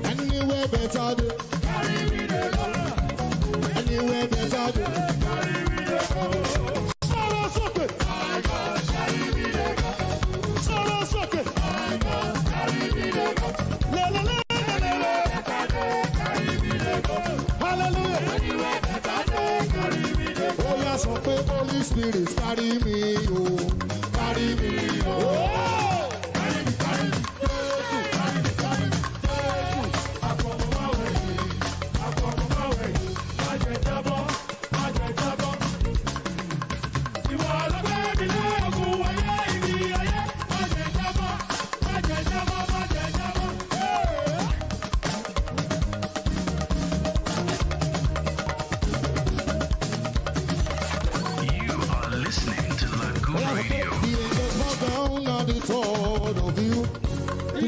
Anywhere better do. Carry me there, go. Anywhere better do. Carry me there, go. Solo socket. My God, carry me there, go. Solo socket. My God, carry me there, go. Le le le le le. Carry me there, go. Hallelujah. Anywhere better do. Carry me there, go. Oh yes, okay, Holy Spirit, carry me, oh, carry me, oh. Carry me, carry me.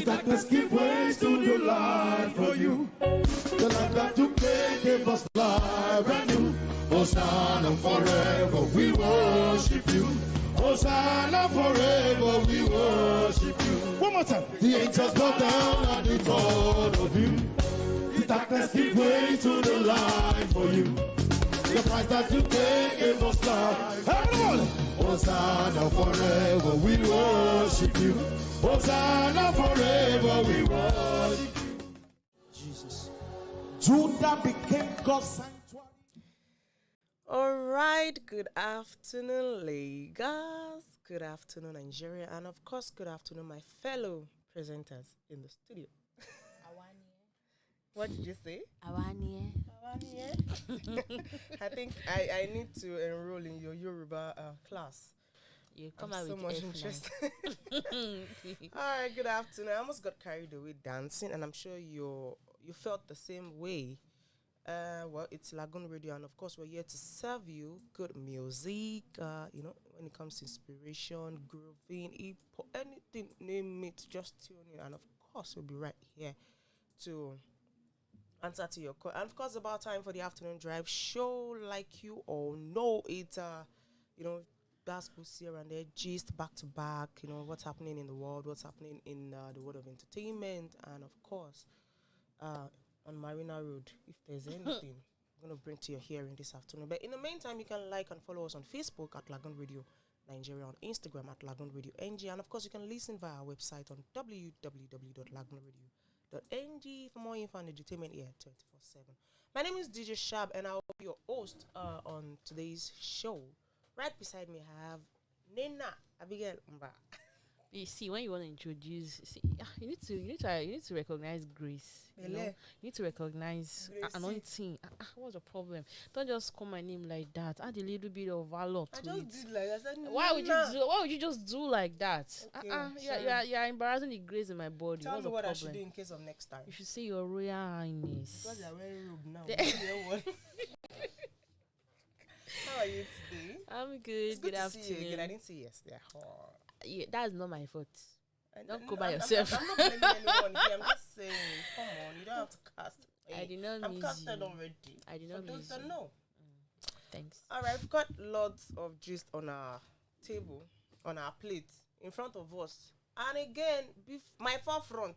Darkness give way to the light for you. The light that you gave us life and you. Hosanna forever, we worship you. Hosanna forever, we worship you. One more time. The angels bow down at the thought of you. The darkness give way to the light for you. The price that you gave us life. Everyone. Hosanna forever, we worship you. Hosanna forever, we worship you. Jesus. Judah became God's sanctuary. All right, good afternoon, Lagos. Good afternoon, Nigeria. And of course, good afternoon, my fellow presenters in the studio. What did you say? Awaniye. I think I need to enroll in your Yoruba class. You come I'm out so with much F9. interested. All right, good afternoon. I almost got carried away dancing, and I'm sure you felt the same way. Well, it's Lagoon Radio, and of course, we're here to serve you good music. When it comes to inspiration, grooving, anything, name it, just tune in. And of course, we'll be right here to answer to your call. And of course, about time for the afternoon drive show. Like you all know, it's gospel here and there, gist back to back. What's happening in the world, what's happening in the world of entertainment, and of course, on Marina Road, if there's anything I'm going to bring to your hearing this afternoon. But in the meantime, you can like and follow us on Facebook at Lagoon Radio Nigeria, on Instagram at Lagoonradio.Ng, and of course, you can listen via our website on www.lagoonradio.Ng for more info and entertainment here 24/7. My name is DJ Shab, and I'll be your host on today's show. Right beside me, I have Nena Abigail Mba. You see, when you want to introduce, you need to recognize grace. You need to recognize anointing. What's the problem? Don't just call my name like that. Add a little bit of valor to it. I just did like that. Why would you just do like that? Okay, you're embarrassing the grace in my body. Tell What's me the what problem? I should do in case of next time. You should say Your Royal Highness. Because you're wearing robe now. How are you today? I'm good. It's good Good to see you afternoon. again. I didn't see you yesterday. Yeah, that's not my fault. Don't go by I'm yourself. I'm not blaming anyone here. I'm just saying, come on, you don't have to cast. I did not I'm miss casted you. already. I did not For those miss that you. know. Thanks. All right, we've got lots of gist on our table, on our plate, in front of us. And again, my forefront.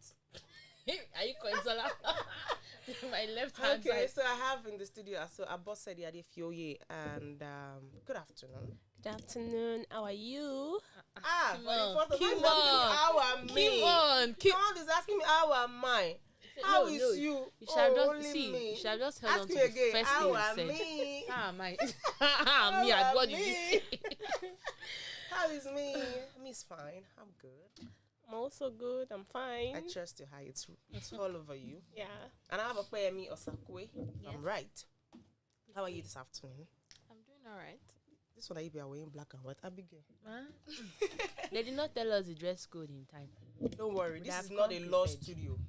Are you Consola? My left hand Okay, side. so I have in the studio, so Abbas said Yade Fioye, and good afternoon. Good afternoon. How are you? Come on, Keep keep on. on. How am Keep me? on. Keep. Someone is asking me how am I? How is you? You shall just only see. me. You shall just held on Ask to me the again. first How thing am you said. me? My. How Me. am What did you me? say? How is me? Me's fine. I'm good. I'm also good. I'm fine. I trust you. Hi, it's all over you. Yeah. And I have a prayer me Osakwe. I'm right. How are you this afternoon? I'm doing all right. This one I be wearing black and white. Abigail. They did not tell us the dress code in time. Don't worry. We This have is not a come law prepared. studio.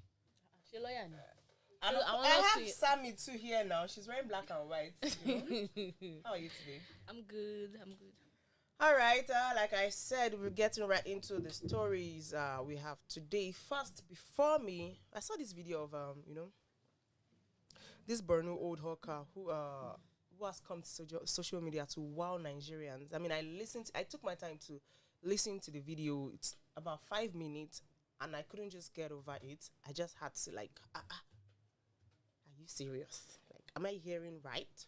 She lawyer. And So I I want us have to- Sammy too here now. She's wearing black and white. You know? How are you today? I'm good. I'm good. All right. Like I said, we're getting right into the stories we have today. First, before me, I saw this video of this Borno old hawker who has come to social media to wow Nigerians. I mean, I took my time to listen to the video. It's about 5 minutes, and I couldn't just get over it. I just had to like, are you serious? Like, am I hearing right?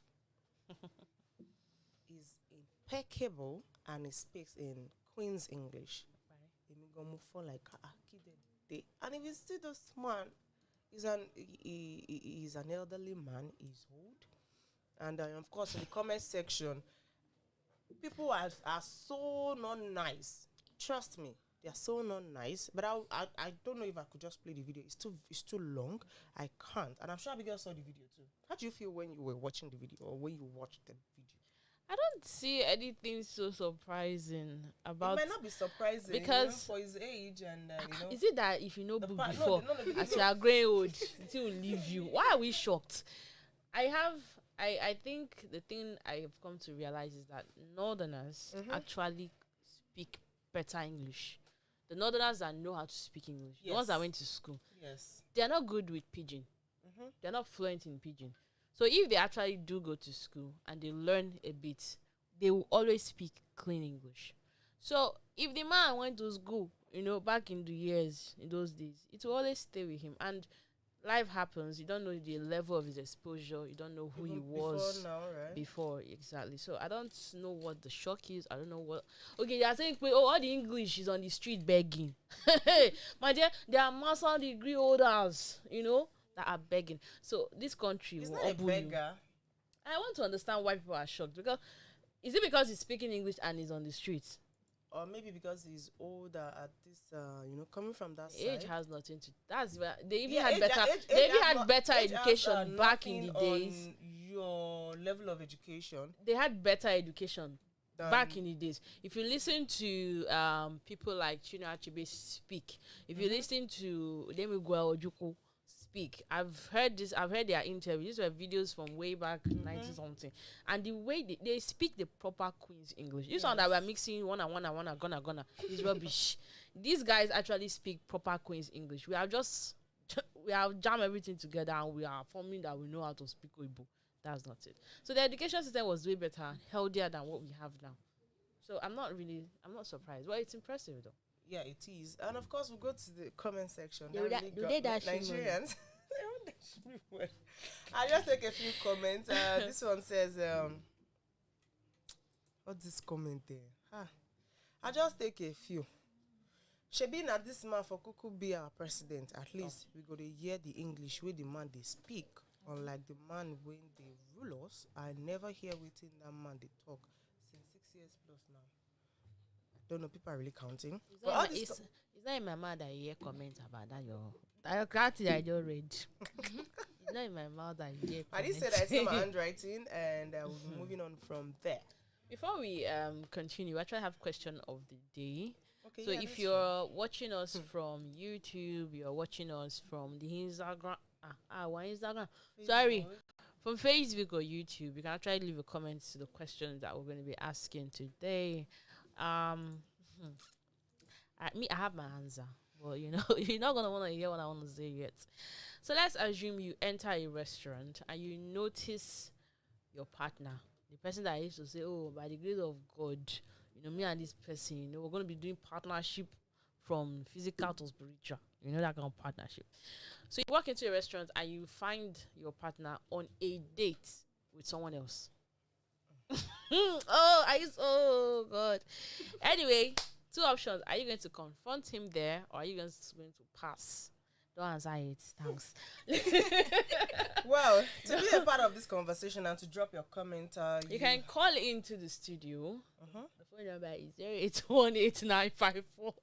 He's impeccable and he speaks in Queen's English. And if you see this man, he's an elderly man, he's old. And of course, in the comment section, people are so not nice. Trust me, they are so not nice. But I don't know if I could just play the video. It's too long. I can't. And I'm sure Abigail saw the video too. How do you feel when you were watching the video or when you watched the video? I don't see anything so surprising about. It might not be surprising because for his age and is it that if you know book before, no, as you are growing old, it will leave you? Why are we shocked? I think the thing I have come to realize is that Northerners actually speak better English. The Northerners that know how to speak English, the ones that went to school, they are not good with pidgin. They are not fluent in pidgin. So if they actually do go to school and they learn a bit, they will always speak clean English. So if the man went to school, back in the years, in those days, it will always stay with him. And life happens. You don't know the level of his exposure. You don't know who he was before now, right? Before, exactly. So I don't know what the shock is. I don't know what. Okay, they are saying, all the English is on the street begging. My dear, there are master degree holders, that are begging. So this country He's will not a beggar. I want to understand why people are shocked. Because is it because he's speaking English and he's on the streets? Or maybe because he's older at this, coming from that Age side. has nothing to. That's where they even Yeah, had age- better. age- They age even has had better age has, education back in the nothing days. on your level of education. They had better education than- back in the days. If you listen to people like Chinua Achebe speak, if you listen to Demigwa Ojukwu speak, I've heard their interviews. These were videos from way back 90 something, and the way they speak the proper Queen's English. You sound that we're mixing one and gonna is rubbish. These guys actually speak proper Queen's English. We have jammed everything together and we are forming that we know how to speak Igbo. That's not it. So the education system was way better and healthier than what we have now. So I'm not surprised. Well, it's impressive though. Yeah, it is. And of course, we'll go to the comment section. Do they dash you money? Nigerians. They don't dash me money. I'll just take a few comments. This one says, what's this comment there? I'll just take a few. Shebi na this man for Kuku be our president. At least we go to hear the English where the man they speak. Unlike the man when they rule us, I never hear within that man they talk since 6 years plus now. Don't know, people are really counting. It's not in my mouth that you hear comments about that. I can't I just read. It's not in my mouth that you hear comments. I did say that I see my handwriting, and we'll be moving on from there. Before we continue, I actually have question of the day. Okay, So if you're watching us from YouTube, you're watching us from the Instagram. Why Instagram? Sorry, from Facebook or YouTube, you can actually leave a comment to the questions that we're going to be asking today. I have my answer, but you're not gonna want to hear what I want to say yet. So let's assume you enter a restaurant and you notice your partner, the person that I used to say, "Oh, by the grace of God, me and this person, we're going to be doing partnership from physical to spiritual." That kind of partnership. So you walk into a restaurant and you find your partner on a date with someone else. Oh God. Anyway, two options. Are you going to confront him there, or are you going to pass? Don't answer it. Thanks. Well, to be a part of this conversation and to drop your comment, you can call into the studio. The phone number is 0818954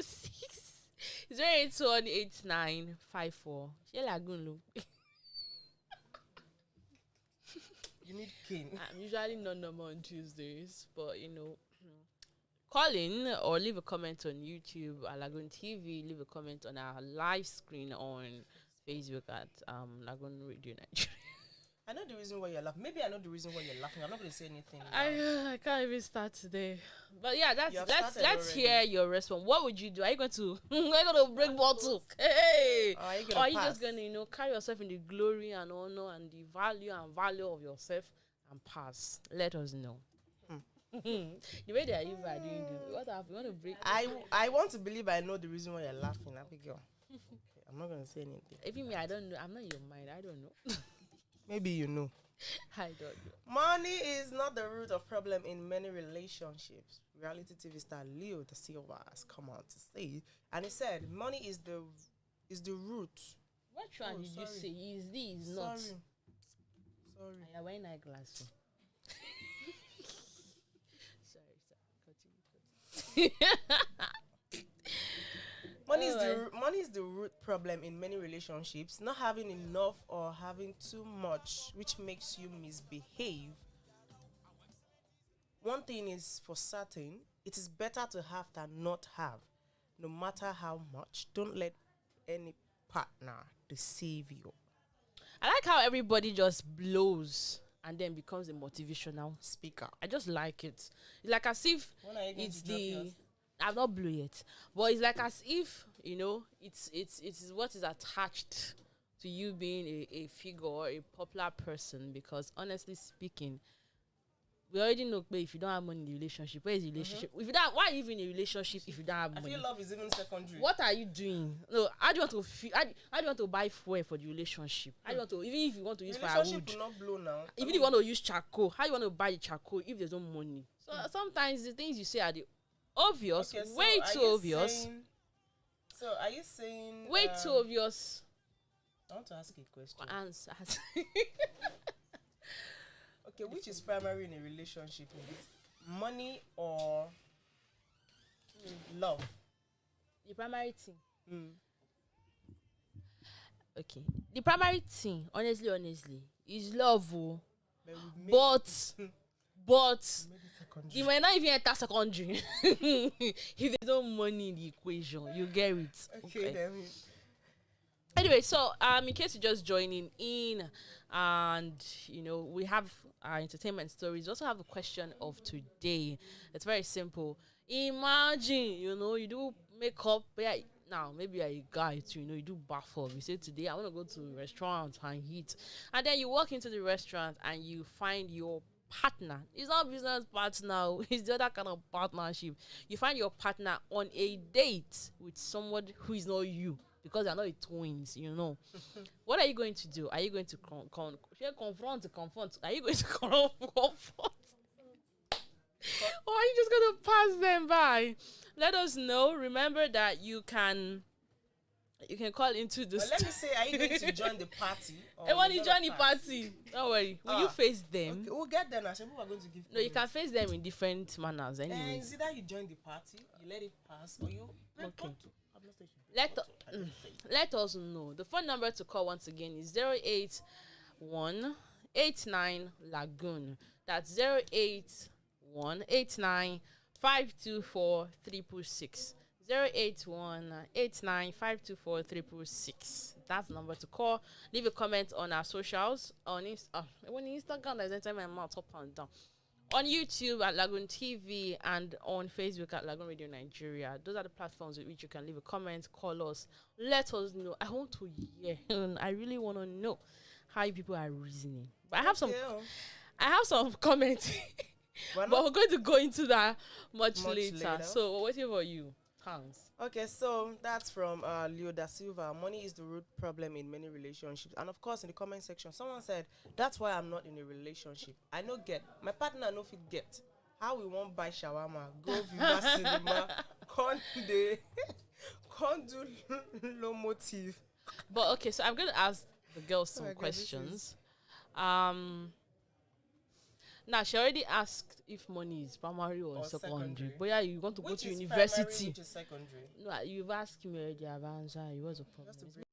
666. 0818954. Lagoon. You need cane. I'm usually not normal on Tuesdays, but call in or leave a comment on YouTube at LagoonTV. Leave a comment on our live screen on Facebook at Lagoonradio.Ng. I know the reason why you're laughing. Maybe I know the reason why you're laughing. I'm not going to say anything. I can't even start today. But yeah, let's already. hear your response. What would you do? Are you going to break bottle? Hey, Or or are you just going to carry yourself in the glory and honor and the value of yourself and pass? Let us know. The way that you are doing this, what happened? You want to break? I want to believe I know the reason why you're laughing, Abigail. I'm not gonna say anything. Even me, I don't know. I'm not in your mind. I don't know. Maybe you know. I don't know. Money is not the root of problem in many relationships. Reality TV star Leo da Silva has come out to say, and he said, money is the root. What one did you say? Is this not? Sorry. I am wearing eyeglasses. Sorry. Money is the root problem in many relationships. Not having enough or having too much, which makes you misbehave. One thing is for certain, it is better to have than not have. No matter how much, don't let any partner deceive you. I like how everybody just blows and then becomes a motivational Speaker. I just like it. It's like as if When are you going it's to drop the yours? I've not blew yet, but it's like as if it's what is attached to you being a figure or a popular person. Because honestly speaking, we already know, but if you don't have money in the relationship, where is the relationship? If you don't, why are you even in a relationship if you don't have I money? feel love is even secondary. What are you doing? No, how do you want to feel? How do you want to buy fuel for the relationship? How do you want to, even if you want to use Relationship firewood, will not blow now. even if you want to use charcoal, how you want to buy the charcoal if there's no money? So sometimes the things you say are the obvious, Okay, so way are too you obvious, saying- So are you saying way too obvious. I want to ask a question. Answer. Okay, which is primary in a relationship? Money or love? The primary thing. Mm. Okay. The primary thing, honestly, is love. Oh. But we've made- But made it secondary. you might not even enter secondary if there's no money in the equation. You get it. Okay, then. Anyway, so in case you're just joining in, and we have our entertainment stories. We also have the question of today. It's very simple. Imagine, you do makeup. Yeah, now maybe you're a guy too. You do baffle. You say today I want to go to a restaurant and eat, and then you walk into the restaurant and you find your partner. It's not business partner. It's the other kind of partnership. You find your partner on a date with someone who is not you. Because they're not twins, What are you going to do? Are you going to confront? Are you going to confront? Or are you just going to pass them by? Let us know. Remember that you can call into the. But let me say, are you going to join the party? I want to join the party. Don't worry. Will you face them? Okay, we'll get there now. So people are going to give. No, you can face them in different manners. Anyway, It's either you join the party, you let it pass, or you. Okay. Let us know. The phone number to call once again is 08189 Lagoon. That's 08189524366. 08189524366. That's the number to call. Leave a comment on our socials on Instagram. There's anytime my mouth up and down. On YouTube at LagoonTV and on Facebook at Lagoon Radio Nigeria. Those are the platforms with which you can leave a comment, call us, let us know. I want to hear. I really want to know how you people are reasoning. But I have some comments, but we're going to go into that much later. So we're waiting for you. Thanks. Okay, so that's from Leo da Silva. Money is the root problem in many relationships. And of course, in the comment section, someone said, that's why I'm not in a relationship. I no get. My partner no fit get. How we won't buy shawarma, go Viva Cinema, can't do low motive. But okay, so I'm going to ask the girls some questions. Now, she already asked if money is primary or secondary. But yeah, you want to go to university. Primary, which is secondary? No, you've asked me already. I've answered. What's the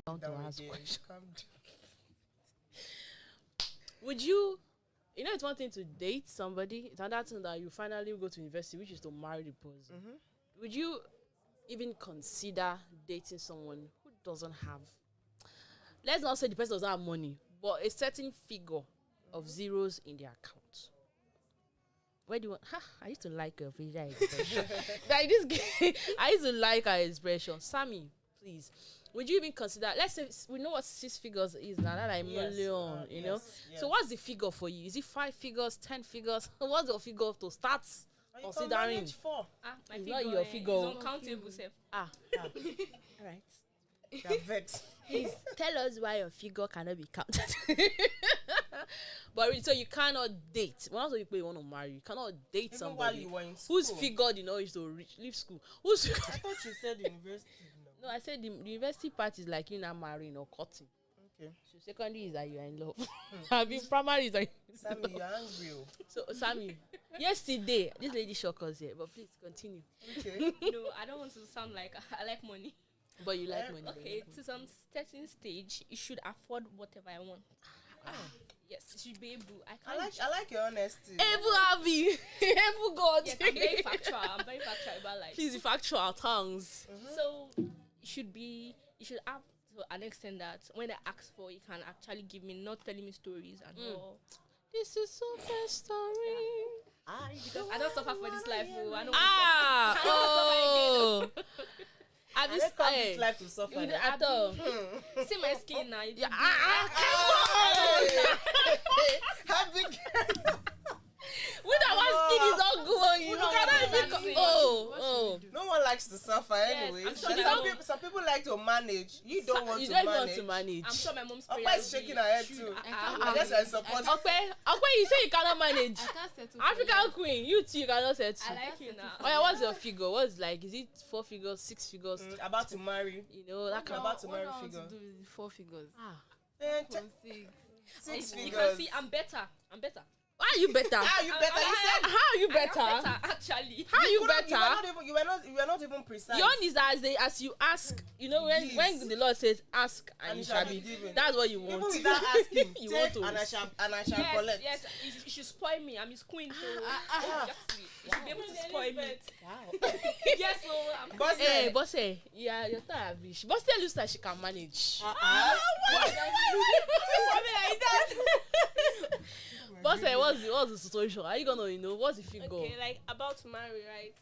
problem? Would you, it's one thing to date somebody. It's another thing that you finally go to university, which is to marry the person. Mm-hmm. Would you even consider dating someone who doesn't have, let's not say the person doesn't have money, but a certain figure of zeros in their account? Where do you want? I used to like her facial expression. Like this game, I used to like her expression. Sammy, please. Would you even consider? Let's say we know what 6 figures is now. That million, you know. Yes. So what's the figure for you? Is it 5 figures, 10 figures? What's the figure to start Considering. Four. My It's figure, not your figure. is uncountable, self. All right. They're vexed. Please tell us why your figure cannot be counted. But so you cannot date. When also you want to marry, you cannot date Even somebody while you were in school. whose figure is to leave school. Whose I thought you said university. No, I said the university part is like you now marrying or cutting. Okay. So secondary is that you are in love. I mean primary is like Sammy, you're angry. So Sammy, yesterday this lady shocked us here, but please continue. Okay. No, I don't want to sound like I like money. But you like money. Okay, to some certain stage, you should afford whatever I want. Yes, it should be able. I like your honesty. Able Abby, able God. Yes, I'm very factual. I'm very factual about life. Please, the factual tongues. So you should have to an extent that when I ask for, you can actually give me, not telling me stories and all. This is so best story. Because I don't suffer for this life. I don't Oh. Have you I come this life to suffer. at all? see my skin now. Yeah. Happy. With that one skin is all glowing. You know cannot what even. I'm saying. Oh. No one likes to suffer anyway. I'm sure Some people like to manage. You don't want You to don't manage. want to manage. I'm sure my mom's Opa is shaking her head too. I guess I support. Okay, you say you cannot manage. I can't settle. African queen, you too, you cannot settle. I like you now. Oh yeah, what's your figure? What's like? Is it 4 figures, 6 figures? About to marry. You know that kind about to marry what I want figure. to do is 4 figures. Eh, From 6. Six You figures. can see I'm better. How are you better? Ah, you better. You said How are you I'm better? better, actually. How are you couldn't- better? You were not even precise. Your own is as you ask. You know when Yes. the Lord says ask and it shall be given. that's what you want. Even without asking, You take want to- and I shall collect. Yes, you should spoil me. I'm his queen, so just you should be able to spoil me. Wow. Yes, so I'm Boss, Hey, boss, yeah, your time bitch. Boss looks like she can manage. Boss, what's the situation? Are you gonna, what's the figure? okay, like about to marry, right?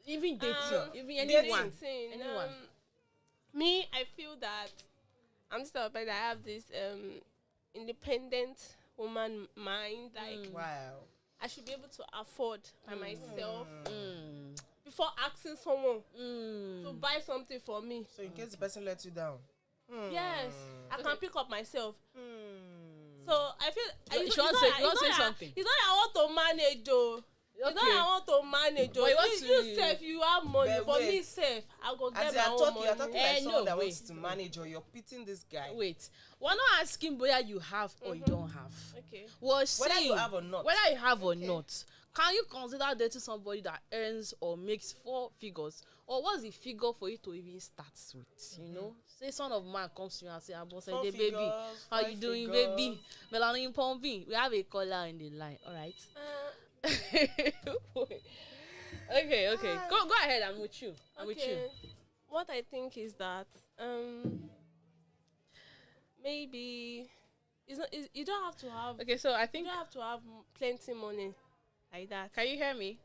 Even dating, even Dating, anyone. anyone. Me, I feel that I'm just a person that I have this independent woman mind. Like Wow. I should be able to afford by myself Mm. before asking someone to Mm. buy something for me. So in case the person lets you down. Yes, I can pick up myself. Hmm. So I feel You want to say something? It's not that I want to manage though. It's not that I want to manage though. But you want You to- safe, you have money, But but wait. me safe, I go get As my I own thought you're money. talking like someone no, that wait. wants to manage, or you're pitying this guy. Wait, we're not asking whether you have or you don't have. Okay. We're Whether saying you have or not. whether you have or not. Can you consider dating somebody that earns or makes 4 figures? Or what's the figure for you to even start with? You know? Say son of man comes to you and say, boss, Four hey, baby, figures, how 5 you doing, figures. baby? Melanin pumping. We have a caller in the line, alright? Okay. Go ahead, I'm with you. I'm with you. What I think is that maybe you don't have to have Okay, so I you think don't have to have plenty money like that. can you hear me?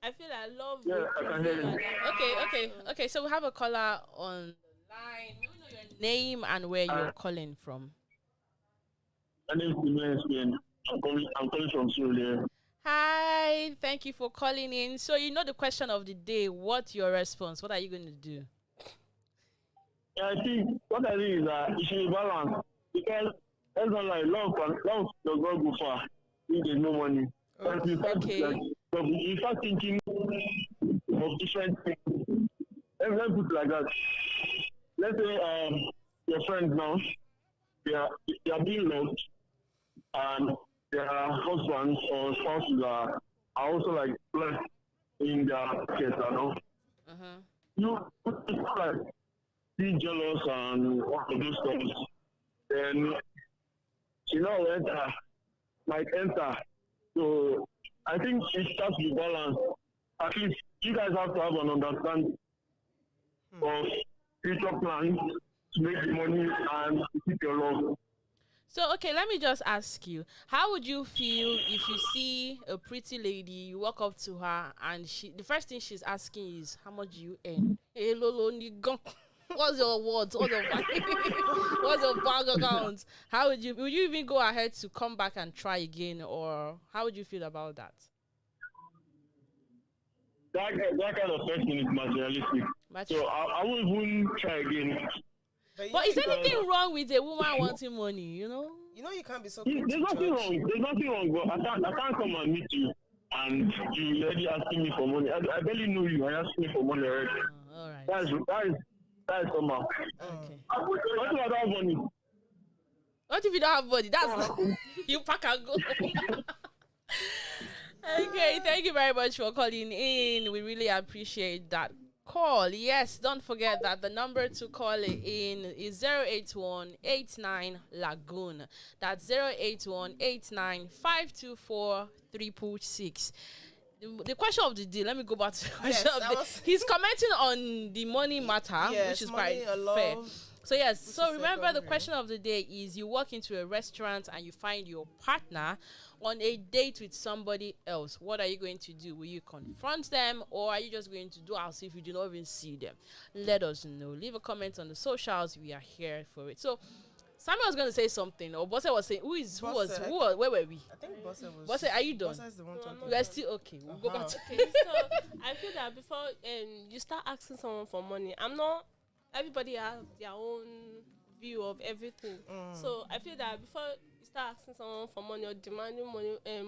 I feel I love Yeah, I can hear you. Okay. So we have a caller on the line. Let me know your name and where you're calling from. My name is Emmanuel Spain. I'm calling from Sierra Leone. Hi, thank you for calling in. So you know the question of the day. What's your response? What are you going to do? Yeah, I think what I think is that it should be balanced because that's not like love does not go far if there's no money. But you start, Okay. you start thinking of different things. Let me put it like that. Let's say your friends now, they are being loved and their husbands or spouses are also like blessed in their case, you know. Uh-huh. You like be jealous and all of those things. Then might enter. So I think it starts with balance. At least you guys have to have an understanding of future plans to make the money and to keep your love. So, okay, let me just ask you. How would you feel if you see a pretty lady, you walk up to her, and the first thing she's asking is, how much do you earn? Hey, Lolo, nigga. What's your words? What's your bank account? How would you even go ahead to come back and try again, or how would you feel about that? that kind of person is materialistic. So I won't even try again. But is anything wrong with a woman wanting money? You know you can't be so. There's nothing wrong. There's nothing wrong. But I can't come and meet you, and you already asking me for money. I barely know you. I asked me for money already. All right. That is somehow. Okay. What if I don't have money? What if you don't have money? That's you pack and go. Okay, thank you very much for calling in. We really appreciate that call. Yes, don't forget that the number to call in is 08189 Lagoon. That's 08189 524 666. The question of the day. Let me go back to the question of the day. He's commenting on the money matter, which is quite fair. So yes, so remember the question of the day is: you walk into a restaurant and you find your partner on a date with somebody else. What are you going to do? Will you confront them, or are you just going to do as if you do not even see them? Let us know. Leave a comment on the socials. We are here for it. So Samuel was going to say something, or Bosse was saying, who was, where were we? I think Bosse was. Bosse, are you done? Bosse is the one talking. We are still okay. We'll go back to. Okay, so I feel that before you start asking someone for money, everybody has their own view of everything. So I feel that before you start asking someone for money or demanding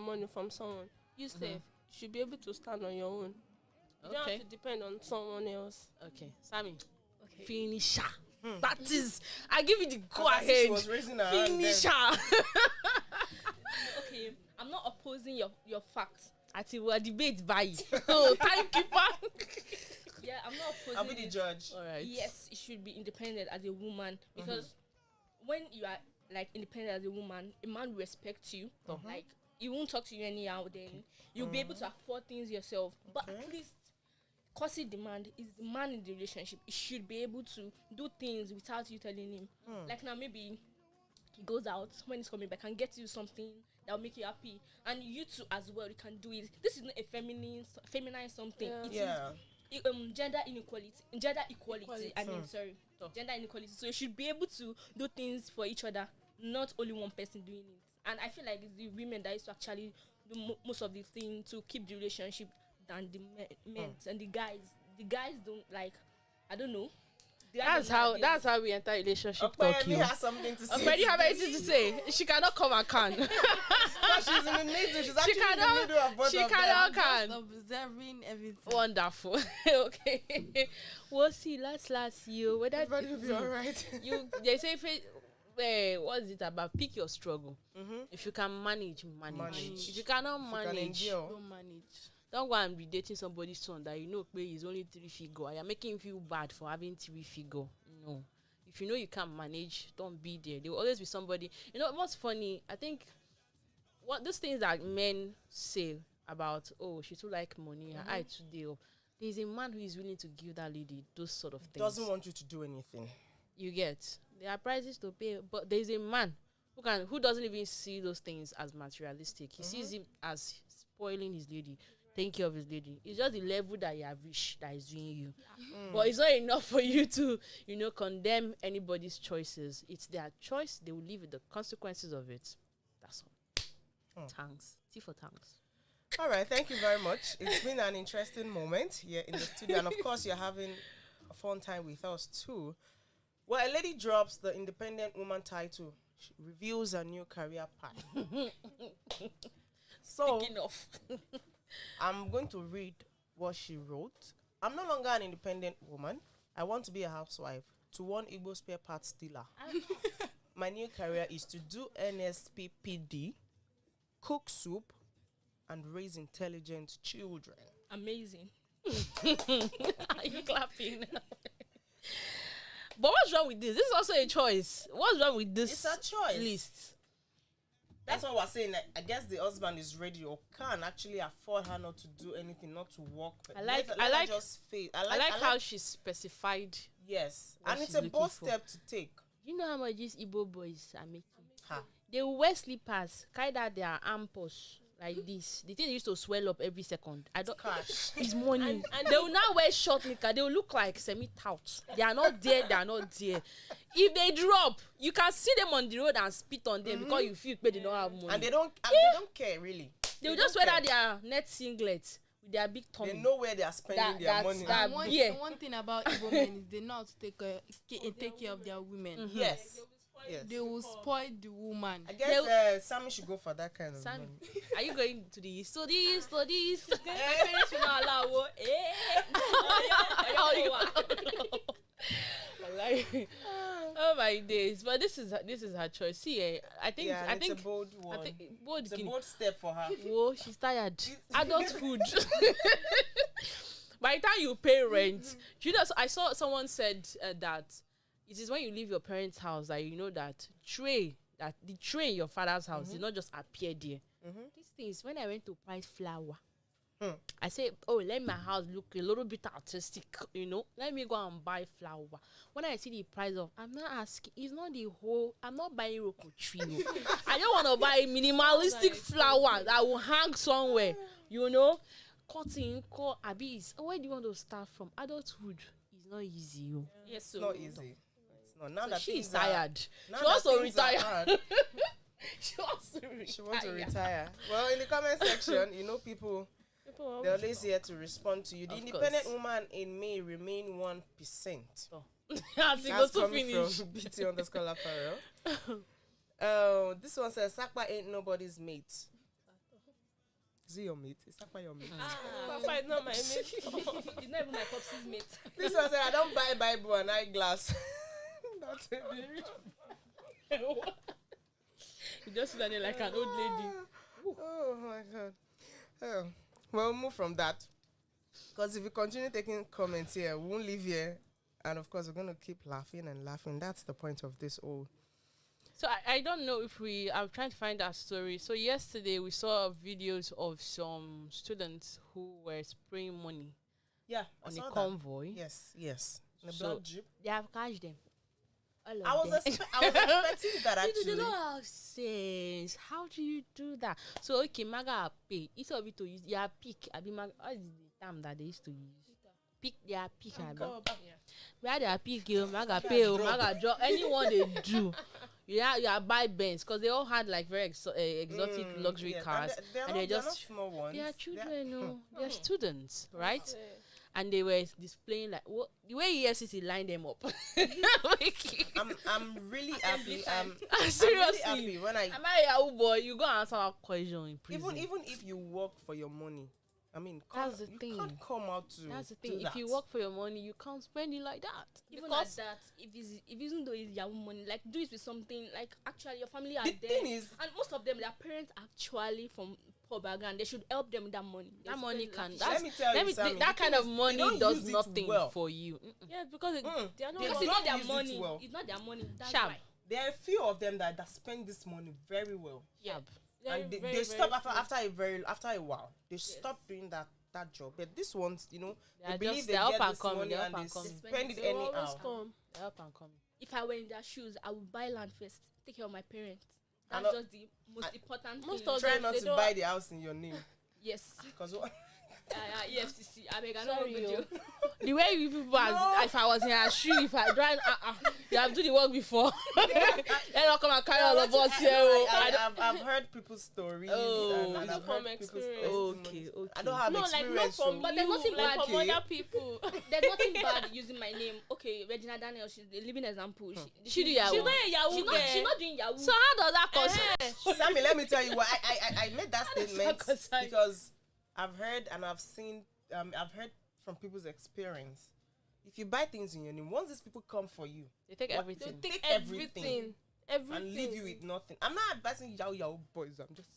money from someone, you should be able to stand on your own. You don't have to depend on someone else. Okay, Sammy. Okay. Finisher. That is, I give you the go ahead. She was raising her hand Finisher. Okay, I'm not opposing your facts. I think we're debate by. Oh, timekeeper. Yeah, I'm not opposing. I'll be the judge. All right. Yes, it should be independent as a woman, because when you are like independent as a woman, a man will respect you. Like he won't talk to you anyhow. Then you'll be able to afford things yourself. But at least, cause demand is the man in the relationship. He should be able to do things without you telling him. Like now, maybe he goes out when he's coming back and get you something that will make you happy, and you too as well. You can do it. This is not a feminine something. Yeah. It is gender equality. Gender inequality. So you should be able to do things for each other, not only one person doing it. And I feel like it's the women that used to actually do most of the things to keep the relationship than the men. And the guys don't like. I don't know. That's how we enter relationship talk. Has something to say. Opeyemi have anything to say. She cannot come and can. She's in the middle. She's actually in the middle of both of them. She cannot can. Observing everything. Wonderful. Okay. We'll see. Last year. Whether everybody will be alright. They say, what is it about? Pick your struggle. If you can manage. If you cannot manage, don't manage. Don't go and be dating somebody's son that you know is only 3 figure. You're making him feel bad for having 3 figure. No. If you know you can't manage, don't be there. There will always be somebody. You know what's funny? I think those things that men say about, oh, she too like money, her eye too deal. There's a man who is willing to give that lady those sort of things. Doesn't want you to do anything. You get. There are prices to pay, but there's a man who doesn't even see those things as materialistic. He sees it as spoiling his lady. Take care of his lady. It's just the level that you have reached that is doing you. But it's not enough for you to, condemn anybody's choices. It's their choice. They will live with the consequences of it. That's all. Thanks. Tea for thanks. All right. Thank you very much. It's been an interesting moment here in the studio. And of course, you're having a fun time with us too. Well, a lady drops the independent woman title. She reveals her new career path. So, speaking of... I'm going to read what she wrote. I'm no longer an independent woman. I want to be a housewife to one Igbo spare parts dealer. My new career is to do NSPPD, cook soup, and raise intelligent children. Amazing. Are you clapping? But what's wrong with this? This is also a choice. What's wrong with this? It's a choice. List. That's what we're saying. I guess the husband is ready or can actually afford her not to do anything, not to work. I like how she specified. Yes, and it's a bold step to take. You know how much these Igbo boys are making? Ha. They will wear slippers, kind of their armpits like this. The thing used to swell up every second. I don't cash. It's money. And they will now wear short knicker. They will look like semi-tout. They are not there. If they drop, you can see them on the road and spit on them because you feel they don't have money. And they don't care really. They will just wear their net singlet with their big tummy. They know where they are spending their money. One thing about Igbo men is they know how to take care of their women. Mm-hmm. Yes. Yes. They will spoil the woman. I guess Sammy should go for that kind of Sammy, money. are you going to the east? To the east, to the east. My parents will not allow. Oh my days! But this is her choice. See, I think it's a bold one. It's a bold step for her. Whoa, she's tired. Adulthood. By the time you pay rent, you know. I saw someone said that it is when you leave your parents' house that you know that the tray in your father's house did not just appear there. These things. When I went to buy flour. I say, oh, let my house look a little bit artistic, you know. Let me go and buy flour. When I see the price of, I'm not asking. It's not the whole. I'm not buying Roko trio. I don't want to buy minimalistic flour that will hang somewhere, you know. Cutting, abyss. Where do you want to start from? Adulthood is not easy. Yes, it's not easy. It's not. Now that she's tired. She wants to retire. She wants to retire. Well, in the comment section, you know, people. They're always here to respond to you. The independent woman in me remain 1%. Oh. That's coming from BT_apparel. This one says, Sakpa ain't nobody's mate. Is it your mate? Is Sakpa your mate? Papa is not my mate. He's not even my pop's mate. This one says, I don't buy Bible and eyeglass. That's it. You just sit there like an old lady. Oh my God. Oh. Well, move from that. Because if we continue taking comments here, we won't leave here. And of course, we're going to keep laughing and laughing. That's the point of this all. So I don't know if I'm trying to find that story. So yesterday we saw videos of some students who were spraying money. Yeah, on a convoy. Yes. In a so black jeep. They have catched them. I was expecting that actually. You don't have sense. How do you do that? So okay, maga pay. Instead of it to use your pick. I be maga. What is the term that they used to use? Pick their pick. Where they pick you, maga pay, maga draw. Anyone they do. You buy Benz because they all had like very exotic luxury cars, and they're just small ones. They are children, they're students, right? And they were displaying like the way EFCC lined them up. I'm really happy. Seriously, really happy when am I a Yahoo boy? You go answer our question in prison. Even if you work for your money, I mean, that's the thing. You can't come out to. That's the thing. If you work for your money, you can't spend it like that. Even like that, if even though it's Yahoo money, like do it with something like actually your family are the there. Thing is, and most of them, their parents actually from poor background. They should help them with that money. That money can. Let me tell you, Sammy, that kind of money does nothing for you. Yeah, because they are not. They It's not their money. Well. It's not their money. That's Sharp. why. There are a few of them that spend this money very well. Yeah. And they stop after a while. They stop doing that job. But these ones, you know, they believe they get this money and they spend it anyhow. They're up and coming. If I were in their shoes, I would buy land first. Take care of my parents. That's just the most important thing. Most of them try not to buy the house in your name. Yes. Because what? EFCC. I beg, I don't want video. The way you people if I was in a shoe, if I drive, you have to do the work before. Then I'll come and carry all of us here. I've heard people's stories. And I've heard people's testimonies. Okay. I don't have experience. Like not from but there's nothing bad from other people. There's nothing bad using my name. Okay, Regina Daniel, she's the living example. She do Yahoo. She's not a Yahoo. She's not doing Yahoo. So how does that cost? Sammy, let me tell you what I made that statement because I've heard and I've seen I've heard from people's experience. If you buy things in your name, once these people come for you, they take everything. They take everything and leave you with nothing. I'm not advising Yahoo boys. I'm just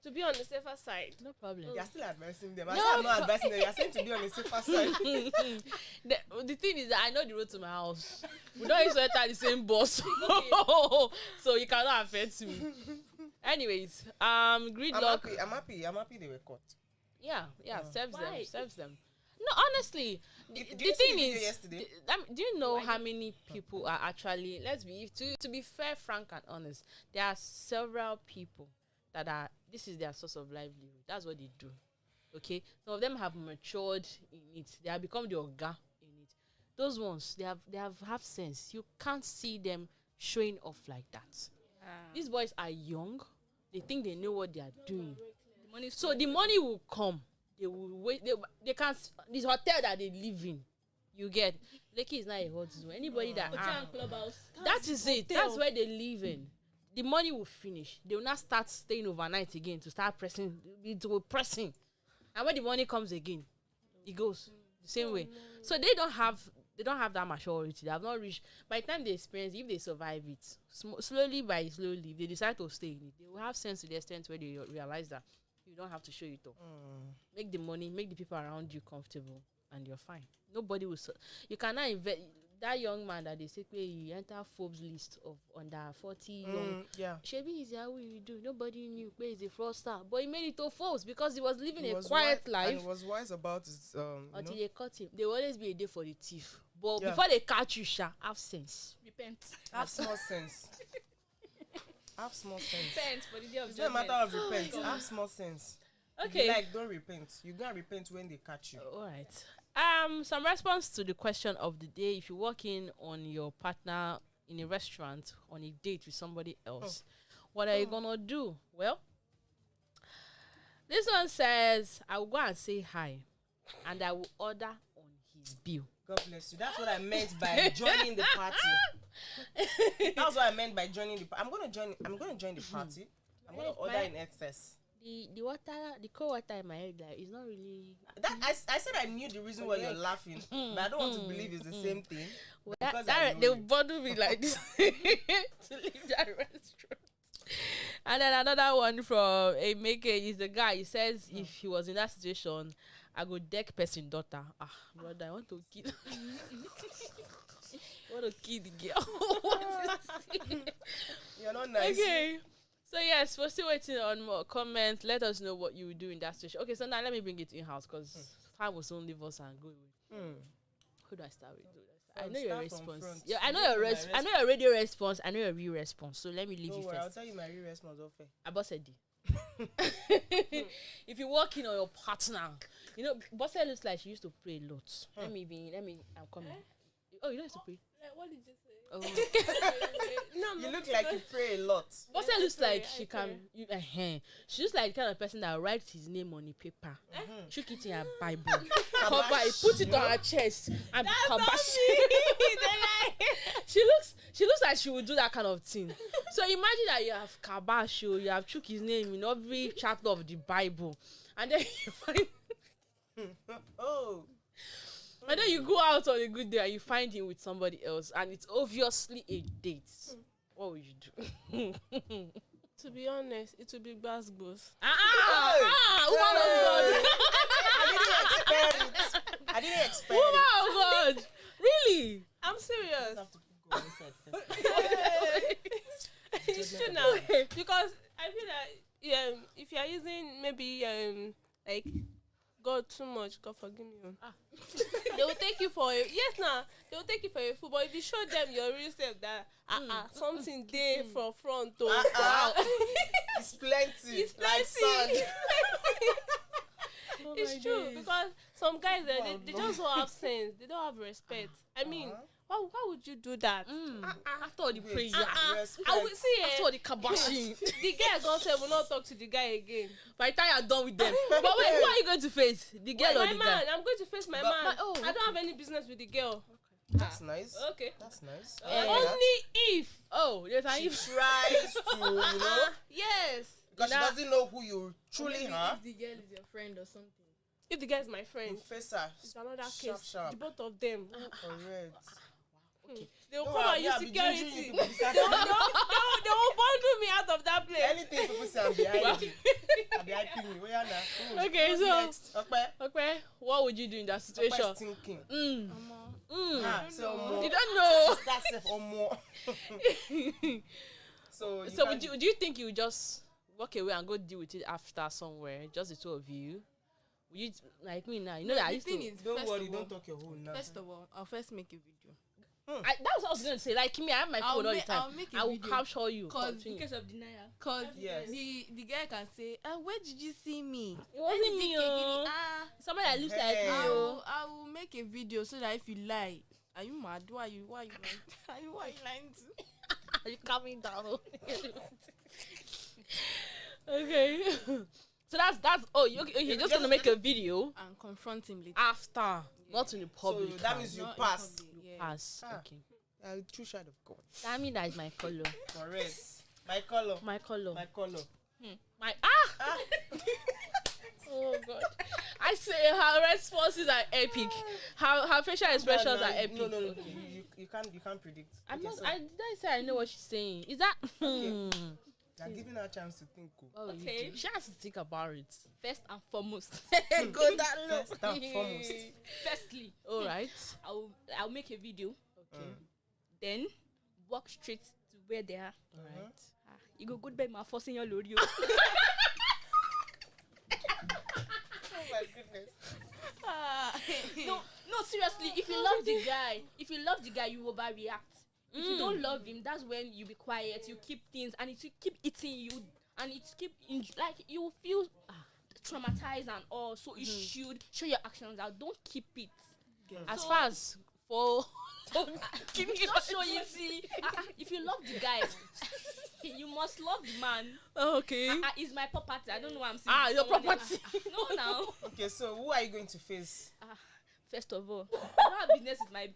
to be on the safer side. No problem. You're still advising them. I'm not advising them. You're saying to be on the safer side. The thing is that I know the road to my house. We don't used to enter the same bus, so you cannot affect me. Anyways, gridlock. I'm happy they were caught. Yeah, serves them. No, honestly, the thing is, do you know how many people are actually? To be fair, frank, and honest, there are several people that are. This is their source of livelihood. That's what they do. Okay, some of them have matured in it. They have become the orga in it. Those ones, they have sense. You can't see them showing off like that. These boys are young. They think they know what they are doing. So the money will come. they will wait. They can't. This hotel that they live in, you get. Lekki is not a hot zone. Anybody that that is it. That's where they live in. The money will finish. They will not start staying overnight again to start pressing. It will pressing, and when the money comes again, it goes the same way. So they don't have that maturity. They have not reached. By the time they experience, if they survive it, slowly by slowly, if they decide to stay in it, they will have sense to the extent where they realize that you don't have to show it off. Make the money, make the people around you comfortable, and you're fine. Nobody will. You cannot invest. That young man that they say he enter Forbes list of under 40 young. Yeah. Shebi is how you do. Nobody knew where is a fraudster, but he made it to Forbes because he was living a quiet life. And he was wise about his. Until they caught him, there will always be a day for the thief. But before they catch you, have sense. Repent. Have small sense. Have small sense. Repent for the day of It's not a judgment. matter of repent. Have small sense. Okay. Like, don't repent. You gotta repent when they catch you. All right. Some response to the question of the day: if you walk in on your partner in a restaurant on a date with somebody else, what are you gonna do? Well, this one says, I will go and say hi, and I will order on his bill. God bless you. That's what I meant by joining the party. That's what I meant by joining the party. I'm gonna join the party. I'm gonna order in excess. The cold water in my head, like, it's not really. That I said I knew the reason why you're laughing, but I don't want to believe it's the same thing. Well, because they will bundle me like this to leave that restaurant. And then another one from Emeke is the guy. He says if he was in that situation, I go deck person daughter. Brother, I want to kill. I want to kill the girl. You're not nice. Okay. So yes, we're still waiting on more comments. Let us know what you would do in that situation. Okay, so now let me bring it in-house because time will soon leave us and go away. Who do I start with? I know your response. Yeah, I know your I know your radio response. I know your real response. So let me leave you first. I'll tell you my real response. Okay. About said if you walk in on your partner, you know, Bosse looks like she used to pray a lot. I'm coming. Oh, you don't used to pray? What did you say? Oh. You look like you pray a lot. Bosse looks like she can. She looks like the kind of person that writes his name on a paper, shook it in her Bible, cover it, put it on her chest, and kabash. She looks like she would do that kind of thing. So imagine that you have kabash, you have shook his name in every chapter of the Bible, and then you find. And then you go out on a good day and you find him with somebody else, and it's obviously a date. What would you do? To be honest, it would be Woman of God. I didn't expect Woman of God. Really? I'm serious. Go inside first. It's true now. Because I feel like if you are using maybe like God too much, God forgive me. They will take you for they will take you for a fool. But if you show them your real self that something there from front, it's plenty. It's plenty. Like sun. It's true because some guys they just don't have sense. They don't have respect. I mean, why would you do that? After all the prayer, I would see after all the kabashing, the girl God will not talk to the guy again. by the time you're done with them. But wait, who are you going to face? The girl or My the man, guy? I'm going to face my man. I don't have any business with the girl. That's nice. Okay. That's nice. Only if There's an she if. tries to, yes. because she doesn't know who you truly are. If the girl is your friend or something. If the guy is my friend, You face her. it's another Sharp, case. sharp. The both of them. Correct. They will No, come and use I'll be security. judging you They will bundle me out of that place. Anything people say I'm behind you. I'm behind me. Where are now? Okay, Who's so next? okay, what would you do in that situation? Okpe is thinking. So You don't know. That's it or more. So Do you think you would just walk away and go deal with it after somewhere, just the two of you? Would you like me now? You know that I used to. Don't worry, don't talk your whole now. First of all, I'll first make a video. That's what I was going to say. Like me, I have my phone all the time. I will capture you. In case of denial. Cause Yes. the guy can say, where did you see me? It wasn't me. Somebody that looks like Hey. me. I will make a video so that if you lie, are you mad? Why you lying? Are you lying to? Are you coming down? Okay. So So that's you're just gonna make a video And confront him later. after, not in the public. So that means you Not in pass. public, yeah. pass. Ah. Okay. True child of God. I mean that is my color. Correct. My color. My color. My color. My Oh God! I say her responses are epic. Her facial expressions are epic. No. Okay. You can't predict. I'm Okay, not. so Did I say I know what she's saying? Is that? you're giving her a chance to think. What will you Okay. do? She has to think about it. First and foremost. Go that low. First and foremost. Firstly, All right. I'll make a video. Okay. Then walk straight to where they are. All right. You go good by my forcing your lord. Oh my goodness. No, seriously. If you love the guy, you overreact. If you don't love him, that's when you be quiet. You keep things, and it will keep eating you, and it keep like you will feel traumatized and all. So you should show your actions out. Don't keep it. As far as for Keep it not showing. See, if you love the guy, you must love the man. okay. It's my property. I don't know what I'm saying. Your Someone property. No, now. Okay, so who are you going to face? First of all, I don't have business with my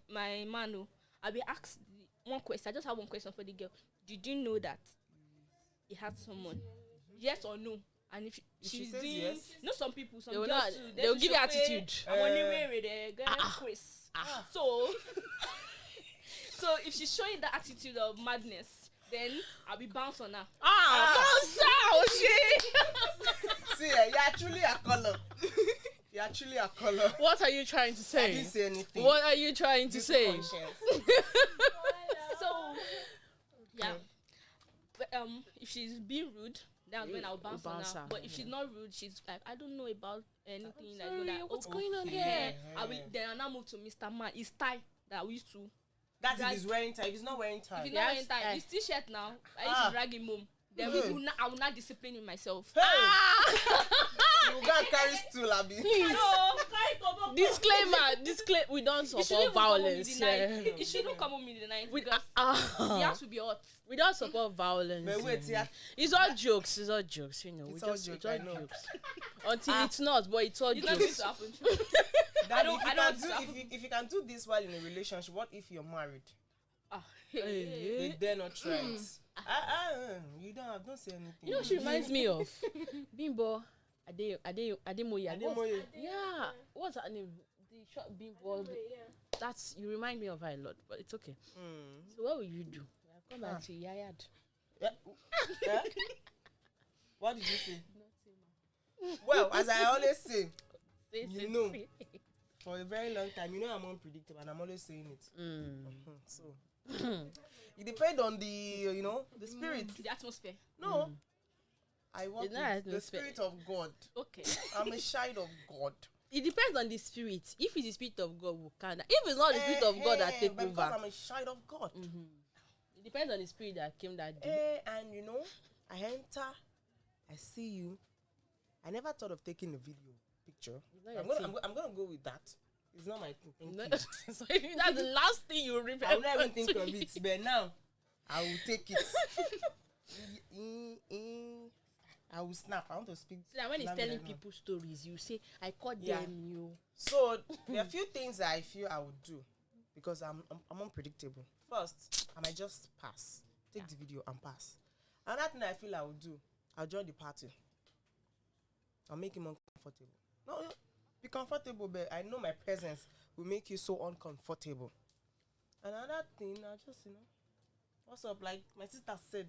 man. Oh. I'll be asked one question. I just have one question for the girl. Did you know that he had someone? Yes or no? And if she's says doing, yes, no, some people, some They will girls not- too, they will give you attitude. I'm on the way with the girl quiz. So if she's showing that attitude of madness, then I'll be bounce on her. See, you're actually a color. You're actually a color. What are you trying to I say? didn't say anything. What are you trying to Guilty say? conscience. So yeah, but if she's being rude, that's when I'll bounce on bounce her. her, But if she's not rude, she's like, I don't know about anything. Like, Sorry, like, what's oh, going on okay. there? I will then I'll now move to Mr. Man. It's tie that we used to. That's if he's wearing tie. If he's not wearing tie. If he's not wearing tie, Yes, it's t-shirt now. I used to drag him home. Then I will not discipline him myself. Hey! You go and carry stool, Abi. Disclaimer. We don't support violence. It shouldn't come home in the night because the house will be hot. We don't support violence. But wait, yeah. yeah. It's all jokes. You know. It's we all just joke, it's all I know. jokes. Until it's not, but it's all It's not going jokes. to happen. If you can do this while in a relationship, what if you're married? They dare not try it. You don't say anything. You know, she reminds me of Bimbo Ademoye. Yeah. What's her name? The short Bimbo. That's, you remind me of her a lot, but it's okay. So what will you do? I've come back to Yayad. Yeah? What did you say? Well, as I always say, you know, for a very long time, you know I'm unpredictable and I'm always saying it. So it depends on the the spirit. The atmosphere. No. I work It's not with the atmosphere. spirit of God. Okay. I'm a child of God. It depends on the spirit. If it's the spirit of God, we can. If it's not the spirit of God that take but because over, I'm a child of God. it depends on the spirit that came that day. And I enter, I see you. I never thought of taking a video picture. not your I'm gonna go with that. It's not my thing. Thank No, you. so if that's the last thing you remember. I will not even think of it, but now I will take it. I will snap. I want to speak. So that when he's language telling I know. people stories, you say, "I caught Yeah. them." You. So there are a few things that I feel I would do because I'm unpredictable. First, I might just pass, take the video and pass. Another thing I feel I would do, I'll join the party. I'll make him uncomfortable. No, be comfortable, but I know my presence will make you so uncomfortable. Another thing, I just what's up? Like my sister said,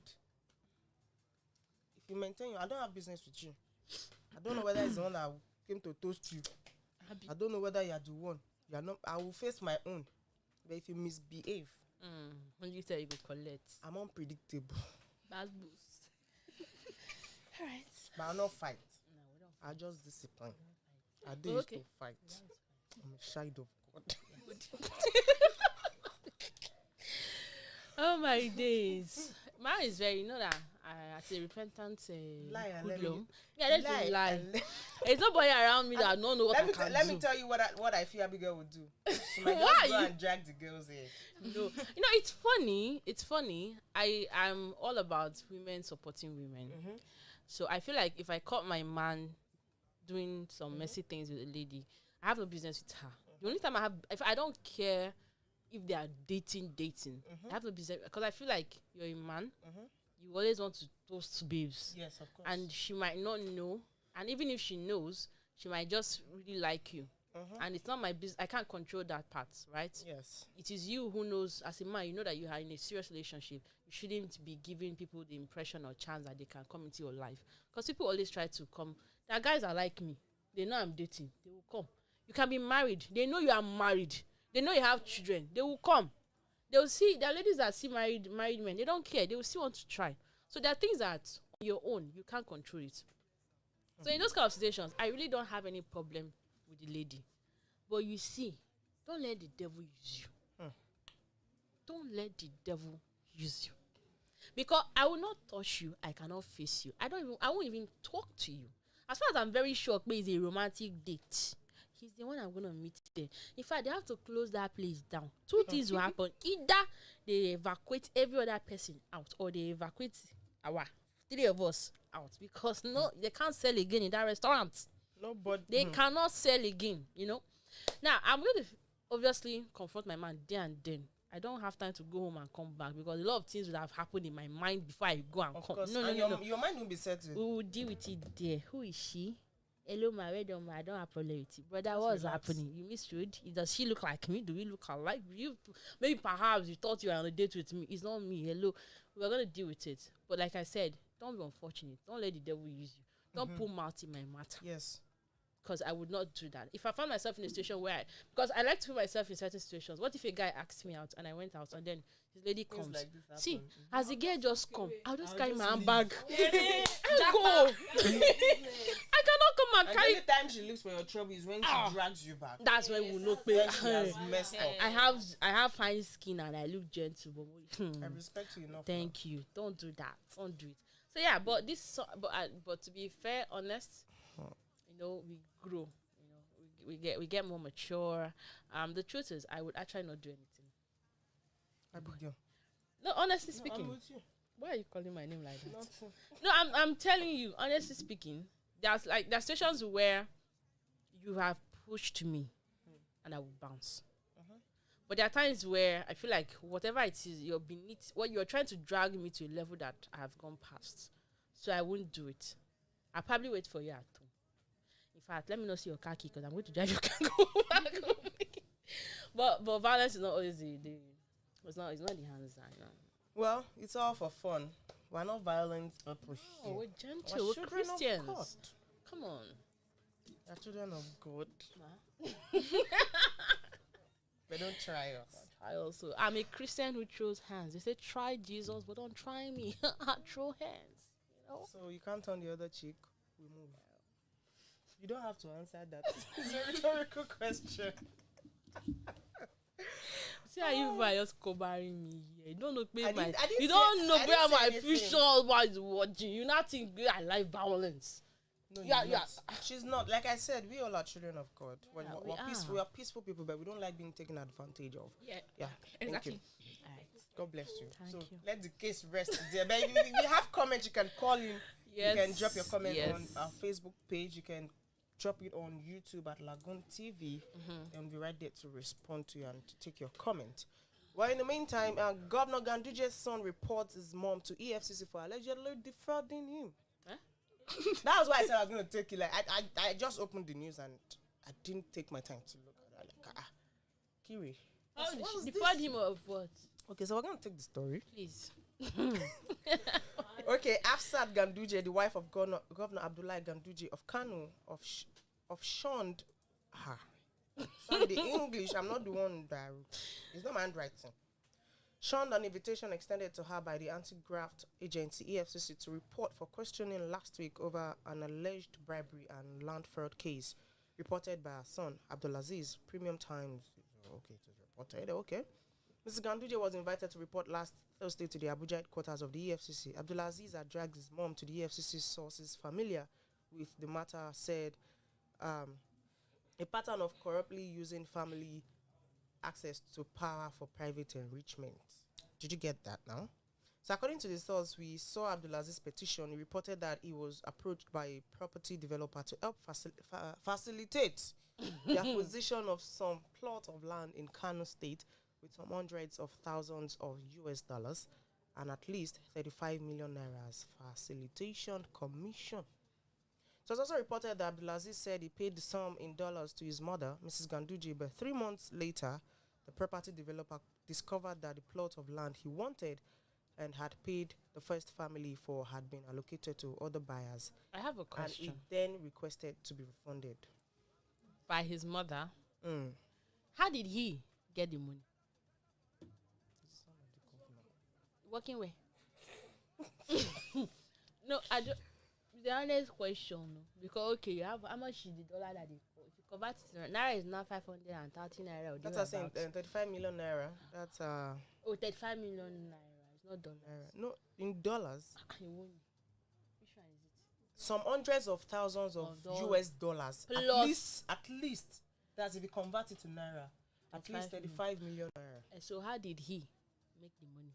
if you maintain I don't have business with you. I don't know whether it's the one that came to toast you. I don't know whether you are the one. You are not. I will face my own. But if you misbehave, When you say you go collect, I'm unpredictable. Bad boost. all right. But I'll not fight. No, we don't. I'll just discipline. I do used to Okay. fight. I'm a child of God. Oh my days. Mine is very, that as a repentant Lie and let me- hoodlum. Yeah, let's lie. and There's nobody around me that don't know what I can let do. me tell you what I feel Abigail would do. She might Why just go you- and drag the girls here. No. It's funny. I'm all about women supporting women. So I feel like if I caught my man doing some messy things with a lady, I have no business with her. The only time I have, if I don't care if they are dating, I have no business, because I feel like you're a man. You always want to toast babes. Yes, of course. And she might not know, and even if she knows, she might just really like you. And it's not my business. I can't control that part, right? Yes. It is you who knows. As a man, you know that you are in a serious relationship. You shouldn't be giving people the impression or chance that they can come into your life. Because people always try to come. There are guys that like me. They know I'm dating. They will come. You can be married. They know you are married. They know you have children. They will come. They will see. There are ladies that see married men. They don't care. They will still want to try. So there are things that on your own you can't control it. So in those kind of situations, I really don't have any problem with the lady. But you see, don't let the devil use you. Don't let the devil use you. Because I will not touch you. I cannot face you. I won't even talk to you. As far as I'm very sure it's a romantic date, he's the one I'm going to meet there. In fact, they have to close that place down. Two things will happen. Either they evacuate every other person out, or they evacuate our 3 of us out. Because no, they can't sell again in that restaurant. Nobody. They cannot sell again, you know. Now, I'm going to obviously confront my man there and then. I don't have time to go home and come back, because a lot of things would have happened in my mind before I go and come. Course. No. Your mind won't be settled. We will deal with it there. Who is she? Hello, my red on my. I don't have problem with it. Brother, what's happening? You misread? Does she look like me? Do we look alike? Maybe perhaps you thought you were on a date with me. It's not me. Hello. We're going to deal with it. But like I said, don't be unfortunate. Don't let the devil use you. Don't pull mouth in my matter. Yes. Because I would not do that. If I found myself in a situation where because I like to put myself in certain situations. What if a guy asked me out and I went out and then his lady comes? Like see, as the girl just come, I'll just carry my handbag. I'll go. I cannot come and carry. The only time she looks for your trouble is when she drags you back. That's when we know. Messed up. I have fine skin and I look gentle. But I respect you enough. Thank you. Don't do that. Don't do it. So yeah, but but to be fair, honest. You know, we grow. You know, we get more mature. The truth is, I would actually not do anything. Abigail. No, honestly speaking. I'm with you. Why are you calling my name like that? Nothing. No, I'm telling you, honestly speaking, there's situations where you have pushed me, and I will bounce. But there are times where I feel like whatever it is, you're beneath. What you're trying to drag me to a level that I have gone past, so I won't do it. I'll probably wait for you at home. In fact, let me not see your car key, because I'm going to drive your car back home. But violence is not always it's not the answer. You know? Well, it's all for fun. We're not violent, but we're gentle. We're Christians. Come on. We're children of God. But don't try us. I also, I'm a Christian who throws hands. They say try Jesus, but don't try me. I throw hands. You know. So you can't turn the other cheek. We move. You don't have to answer that. It's a rhetorical question. See how you are just covering me here. You don't know my. You don't know where my future husband is watching. You not think I like violence. No, yeah. She's not. Like I said, we all are children of God. We're peaceful. We are peaceful people, but we don't like being taken advantage of. Yeah. Exactly. All right. God bless you. Thank you. Let the case rest there. But if you have comments, you can call in. Yes. You can drop your comment on our Facebook page. You can drop it on YouTube at LagoonTV, and we'll be right there to respond to you and to take your comment. Well, in the meantime, Governor Ganduje's son reports his mom to EFCC for allegedly defrauding him. That was why I said I was going to take it. Like I just opened the news and I didn't take my time to look at it. Like, Kiri. How did she defraud him of what? Okay, so we're going to take the story. Please. Okay, Afsat Ganduje, the wife of Governor Abdullahi Ganduje of Kano, shunned her. Sorry, the English, I'm not the one that... It's not my handwriting. Shunned an invitation extended to her by the anti-graft agency EFCC to report for questioning last week over an alleged bribery and land fraud case reported by her son, Abdulaziz. Premium Times. Okay, it was reported. Okay. Mr. Ganduje was invited to report last Thursday to the Abuja headquarters of the EFCC. Abdulaziz had dragged his mom to the EFCC sources familiar with the matter, said a pattern of corruptly using family access to power for private enrichment. Did you get that now? So according to the source, we saw Abdulaziz's petition. He reported that he was approached by a property developer to help facilitate the acquisition of some plot of land in Kano State with some hundreds of thousands of US dollars and at least 35 million naira as facilitation commission. So it's also reported that Abdulaziz said he paid the sum in dollars to his mother, Mrs. Ganduje, but 3 months later, the property developer discovered that the plot of land he wanted and had paid the first family for had been allocated to other buyers. I have a question. And he then requested to be refunded. By his mother? How did he get the money? Working where? No, I don't. The honest question, no. Because okay, you have how much is the dollar that they if you convert it to naira is now 530 naira. That's saying 35 million naira. That's 35 million naira. It's not dollars. No, in dollars. Which one is it? Some hundreds of thousands of US dollars. Plus at least that's if you convert it to naira. At least 35 million naira. So how did he make the money?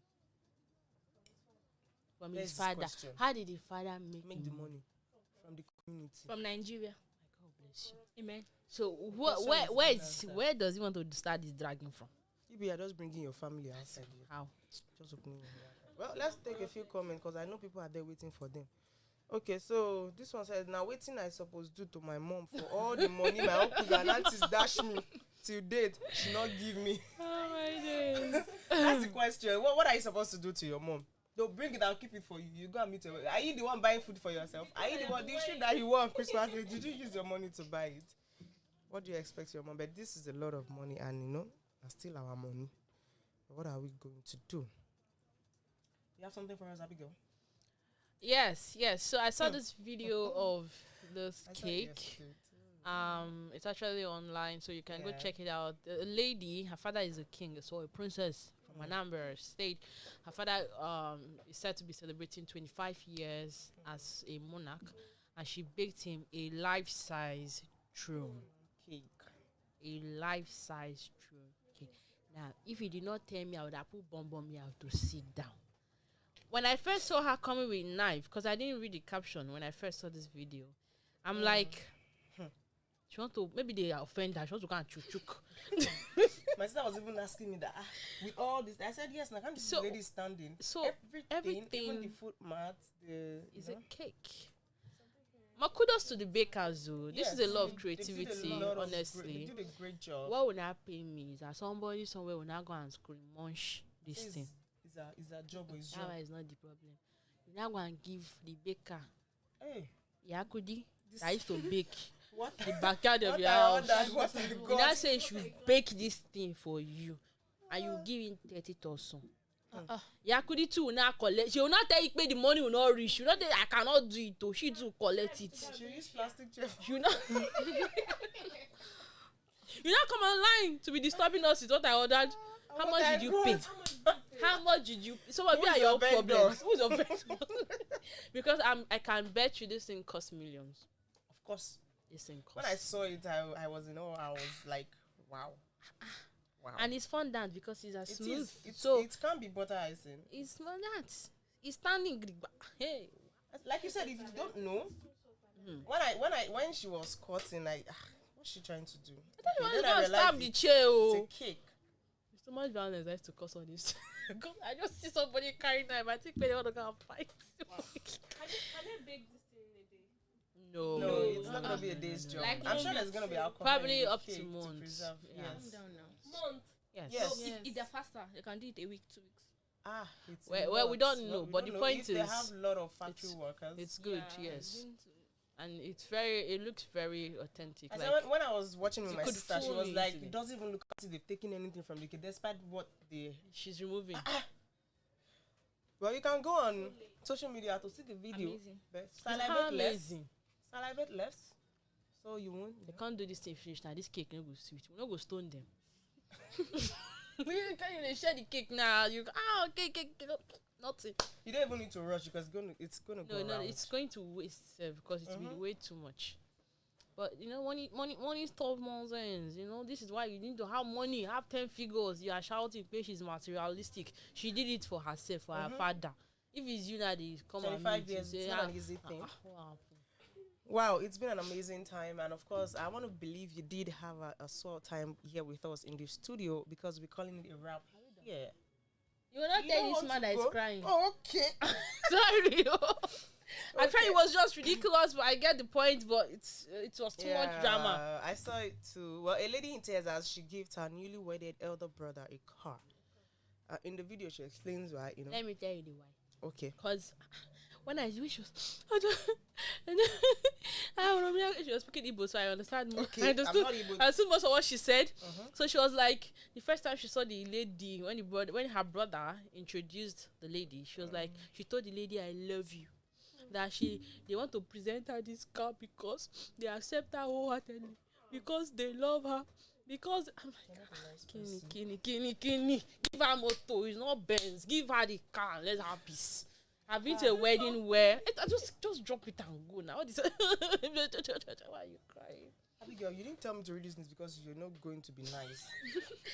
From There's his father. How did the father make the money? From the community. From Nigeria. My God bless you. Amen. So where does he want to start this dragging from? You are just bringing your family outside here. How? Just opening your mouth. Well, let's take a few comments because I know people are there waiting for them. Okay, so this one says, now waiting I suppose do to my mom for all the money my uncles and aunties dash me till date, she not give me. Oh my days. That's the question. What are you supposed to do to your mom? They'll bring it, I'll keep it for you. You go and meet her. Are you the one buying food for yourself? Are you the one? The shit that you want on Christmas Day, did you use your money to buy it? What do you expect your mom? But this is a lot of money and and still our money. What are we going to do? You have something for us, Abigail? Yes. So I saw this video of this cake. It's actually online, so you can go check it out. A lady, her father is a king, so a princess from Anambra State. Her father is said to be celebrating 25 years as a monarch, and she baked him a life-size throne cake. A life-size throne cake. Now, if you did not tell me, I would have put bomb me out to sit down. When I first saw her coming with knife, because I didn't read the caption when I first saw this video, I'm like, she want to, maybe they offend her, she wants to go and chuk. My sister was even asking me that, with all this, I said, yes, now can't this lady standing? So everything even the foot mat, is a cake. My kudos to the bakers, though. This is a lot of creativity, honestly. They did a great job. What would not pay me is that somebody somewhere will not go and scream munch this thing. Is a job or is job? That is not the problem. You now go and give the baker. Hey. Yakudi, that used to bake. What? The backyard of your house. You now say she should bake this thing for you. And you give him 30,000. Yakudi too will not collect. She will not tell you pay the money will not reach. She will not tell you, I cannot do it. Though. She too collect it. She use plastic chair. You know. You not come online to be disturbing us with what I ordered. How much did you pay? How much did you? Some of you are your problems. Who's your vendor? Because I can bet you this thing costs millions. Of course. This thing costs. When I saw it, I was I was like, wow. And it's fun dance because it's as smooth. So it can't be butter icing. It's not that. It's standing. Hey. Like you said, if you don't know, when she was cutting, what's she trying to do? I thought you wanted to stab the chair. It's a cake. So much violence I have to cause on this. I just see somebody carrying knife. I think they want to go and fight. Wow. Can they bake this thing in a day? No, it's not gonna be a day's job. Like I'm sure there's gonna be alcohol. Probably up to months. Yes. Month. Yes. So if they're faster, they can do it a week, 2 weeks. Well, we don't know, but the point is, they have a lot of factory workers. It's good, yes. And it looks very authentic. Like, when I was watching with my sister, she was like, it doesn't even look as if they've taken anything from the kid, despite what she's removing. Well, you can go on social media to see the video. Amazing. But salivate less. So you won't. They can't do this thing finish now. This cake no go sweet. We no go stone them. Can't even share the cake now. You cake. Nothing. You don't even need to rush because it's gonna go around. It's going to waste because it will be way too much. But money is tough nonsense. This is why you need to have money, have 10 figures. You are shouting, pé she's materialistic. She did it for herself, for her father. If it's you now, they come and 25 meet you, years, say, it's not an easy thing. what happened? Wow, it's been an amazing time, and of course, I want to believe you did have a swell time here with us in the studio because we're calling it a wrap. Yeah. You will not You tell don't this want man to that is go? crying. Oh, okay. Sorry. I felt Okay. it was just ridiculous, but I get the point. But it was too much drama. I saw it too. Well, a lady in tears as she gives her newly wedded elder brother a car. In the video, she explains why. Let me tell you the why. Okay. Because when I wish she was, I don't know, she was speaking Igbo, so I understand more. Okay, I understood, I'm not Igbo. I understood most of what she said. So she was like, the first time she saw the lady, when her brother introduced the lady, she was like, she told the lady, "I love you." That they want to present her this car because they accept her wholeheartedly, because they love her. Because I'm like, Kini, give her motor, it's not Benz. Give her the car and let her peace. I've been to a wedding where I just drop it and go now. What is why are you crying? Abigail, you didn't tell me to read this news because you're not going to be nice.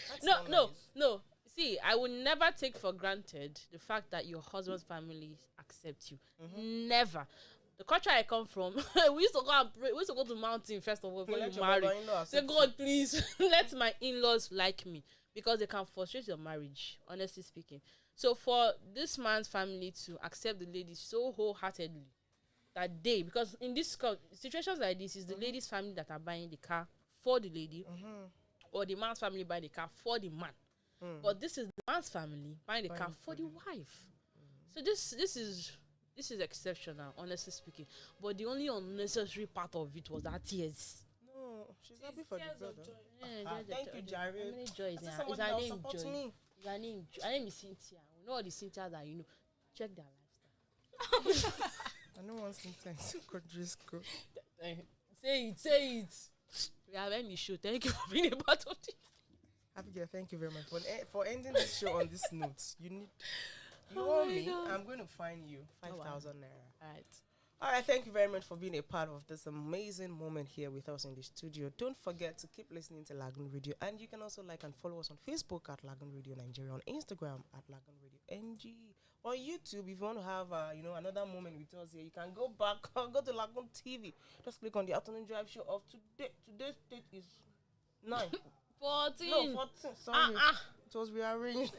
That's No, not no, nice. no. See, I will never take for granted the fact that your husband's family accept you. Never. The culture I come from, we used to go and pray. We used to go to mountain first of all before Let you your marry. mother-in-law Say, accept God, please let my in-laws like me, because they can frustrate your marriage. Honestly speaking, so for this man's family to accept the lady so wholeheartedly that day, because in this situations like this, is the lady's family that are buying the car for the lady, or the man's family buying the car for the man. But this is the man's family buying the car for the wife. So this is exceptional, honestly speaking. But the only unnecessary part of it was that tears. No, she's happy for the Tears brother. of joy. Thank you, Jare. How many joy is I said there? Is somebody her that will name support Joy? me. Is her name is Cynthia. We know all the Cynthias that you know. Check their lifestyle. I don't want sometimes could risk go. Say it. Yeah, let me show. Thank you for being a part of this. Abigail, thank you very much for ending this show on this note. You Oh owe my me. God. I'm going to fine you 5,000 naira. Alright. All right, thank you very much for being a part of this amazing moment here with us in the studio. Don't forget to keep listening to Lagoon Radio, and you can also like and follow us on Facebook at Lagoonradio.Ng, on Instagram at Lagoonradio.Ng, on YouTube. If you want to have another moment with us here, you can go back or go to LagoonTV. Just click on the afternoon drive show of today. Today's date is 9. 14. No, 14. Sorry, it was rearranged.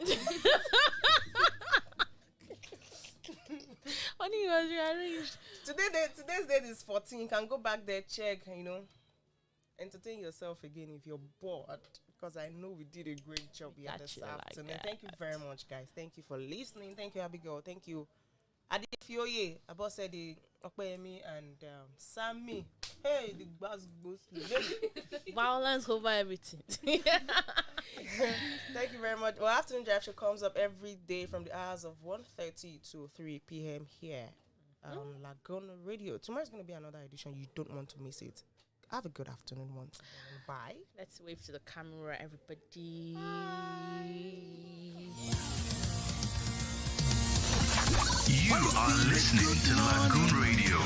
Honey, was rearranged. Today's date is 14. You can go back there, check, entertain yourself again if you're bored. Because I know we did a great job here this afternoon. that. Thank you very much, guys. Thank you for listening. Thank you, Abigail. Thank you, Adifioye, Abosede, Okpeyemi, and Sammy. Hey, the buzz goes. Violence over everything. Thank you very much. Well, Afternoon Drive Show comes up every day from the hours of 1:30 to 3 p.m. here on Lagoon Radio. Tomorrow's going to be another edition. You don't want to miss it. Have a good afternoon once again. Bye. Let's wave to the camera, everybody. You are listening to Lagoon Radio.